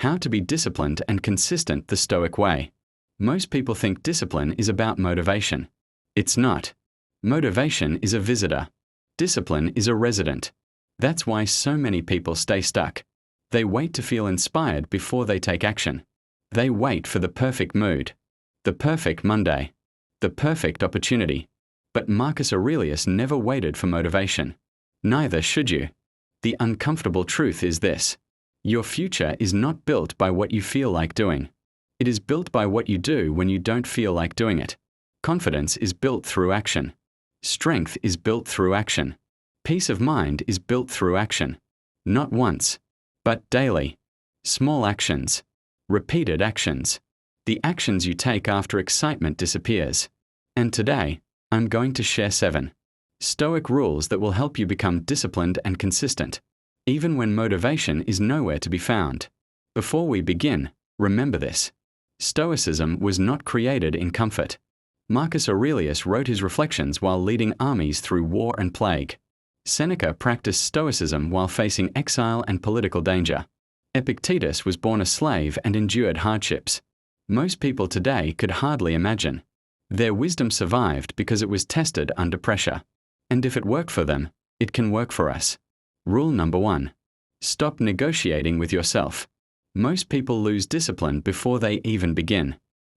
How to be disciplined and consistent the Stoic way. Most people think discipline is about motivation. It's not. Motivation is a visitor. Discipline is a resident. That's why so many people stay stuck. They wait to feel inspired before they take action. They wait for the perfect mood, the perfect Monday, the perfect opportunity. But Marcus Aurelius never waited for motivation. Neither should you. The uncomfortable truth is this: your future is not built by what you feel like doing. It is built by what you do when you don't feel like doing it. Confidence is built through action. Strength is built through action. Peace of mind is built through action. Not once, but daily. Small actions. Repeated actions. The actions you take after excitement disappears. And today, I'm going to share 7 Stoic rules that will help you become disciplined and consistent, even when motivation is nowhere to be found. Before we begin, remember this: Stoicism was not created in comfort. Marcus Aurelius wrote his reflections while leading armies through war and plague. Seneca practiced Stoicism while facing exile and political danger. Epictetus was born a slave and endured hardships. Most people today could hardly imagine. Their wisdom survived because it was tested under pressure. And if it worked for them, it can work for us. Rule number 1. Stop negotiating with yourself. Most people lose discipline before they even begin.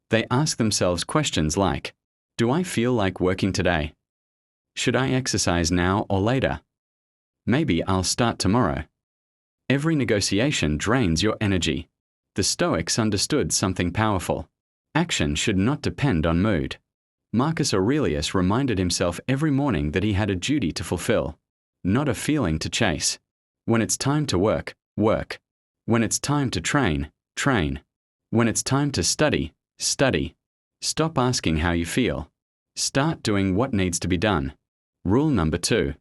They ask themselves questions like, do I feel like working today? Should I exercise now or later? Maybe I'll start tomorrow. Every negotiation drains your energy. The Stoics understood something powerful. Action should not depend on mood. Marcus Aurelius reminded himself every morning that he had a duty to fulfill, not a feeling to chase. When it's time to work, work. When it's time to train, train. When it's time to study, study. Stop asking how you feel. Start doing what needs to be done. Rule number 2.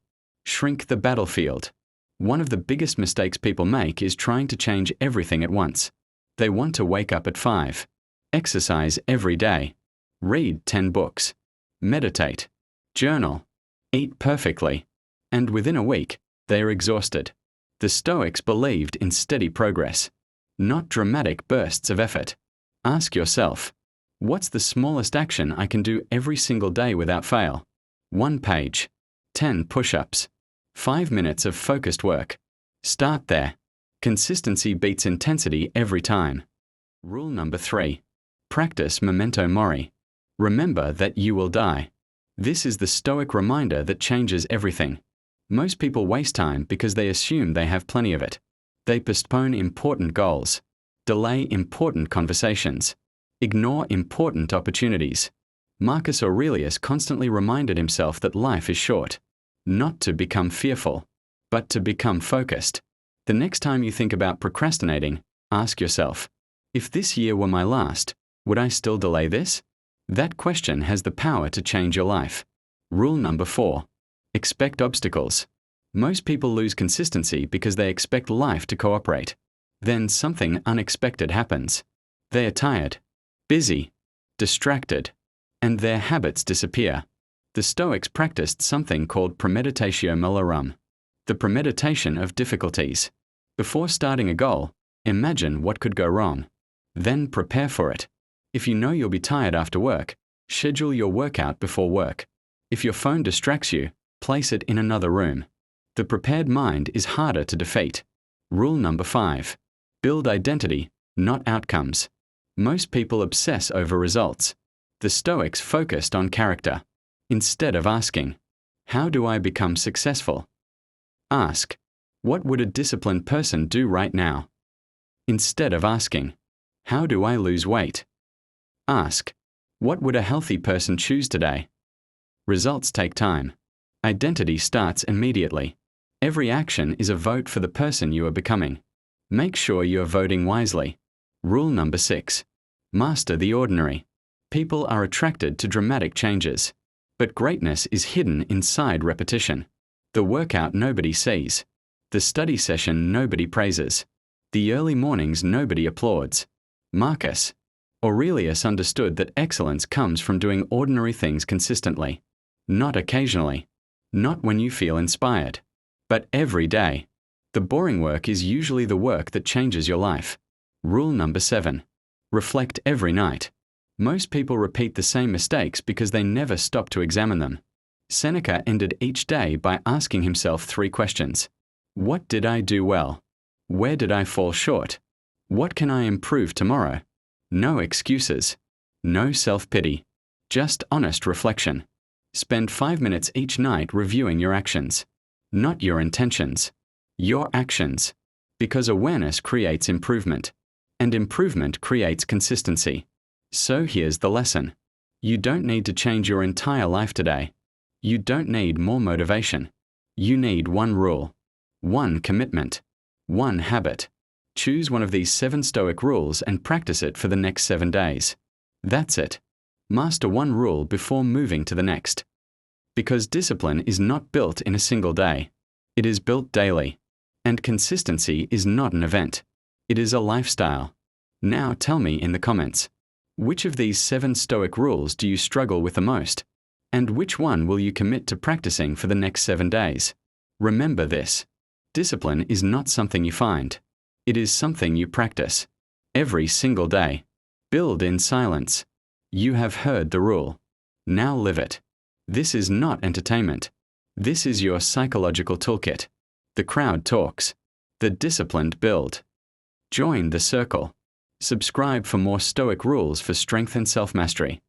Shrink the battlefield. One of the biggest mistakes people make is trying to change everything at once. They want to wake up at 5, exercise every day, read 10 books, meditate, journal, eat perfectly, and within a week, they are exhausted. The Stoics believed in steady progress, not dramatic bursts of effort. Ask yourself, what's the smallest action I can do every single day without fail? 1 page, 10 push-ups, 5 minutes of focused work. Start there. Consistency beats intensity every time. Rule number 3. Practice memento mori. Remember that you will die. This is the Stoic reminder that changes everything. Most people waste time because they assume they have plenty of it. They postpone important goals, delay important conversations, ignore important opportunities. Marcus Aurelius constantly reminded himself that life is short, not to become fearful, but to become focused. The next time you think about procrastinating, ask yourself, if this year were my last, would I still delay this? That question has the power to change your life. Rule number 4. Expect obstacles. Most people lose consistency because they expect life to cooperate. Then something unexpected happens. They are tired, busy, distracted, and their habits disappear. The Stoics practiced something called premeditatio malorum, the premeditation of difficulties. Before starting a goal, imagine what could go wrong. Then prepare for it. If you know you'll be tired after work, schedule your workout before work. If your phone distracts you, place it in another room. The prepared mind is harder to defeat. Rule number 5. Build identity, not outcomes. Most people obsess over results. The Stoics focused on character. Instead of asking, how do I become successful? Ask, what would a disciplined person do right now? Instead of asking, how do I lose weight? Ask, what would a healthy person choose today? Results take time. Identity starts immediately. Every action is a vote for the person you are becoming. Make sure you are voting wisely. Rule number 6. Master the ordinary. People are attracted to dramatic changes. But greatness is hidden inside repetition. The workout nobody sees. The study session nobody praises. The early mornings nobody applauds. Marcus Aurelius understood that excellence comes from doing ordinary things consistently. Not occasionally. Not when you feel inspired. But every day. The boring work is usually the work that changes your life. Rule number 7. Reflect every night. Most people repeat the same mistakes because they never stop to examine them. Seneca ended each day by asking himself 3 questions. What did I do well? Where did I fall short? What can I improve tomorrow? No excuses. No self-pity. Just honest reflection. Spend 5 minutes each night reviewing your actions. Not your intentions. Your actions. Because awareness creates improvement. And improvement creates consistency. So here's the lesson. You don't need to change your entire life today. You don't need more motivation. You need one rule. One commitment. One habit. Choose one of these 7 Stoic rules and practice it for the next 7 days. That's it. Master one rule before moving to the next. Because discipline is not built in a single day. It is built daily. And consistency is not an event. It is a lifestyle. Now tell me in the comments, which of these 7 Stoic rules do you struggle with the most? And which one will you commit to practicing for the next 7 days? Remember this. Discipline is not something you find. It is something you practice. Every single day. Build in silence. You have heard the rule. Now live it. This is not entertainment. This is your psychological toolkit. The crowd talks. The disciplined build. Join the circle. Subscribe for more Stoic rules for strength and self-mastery.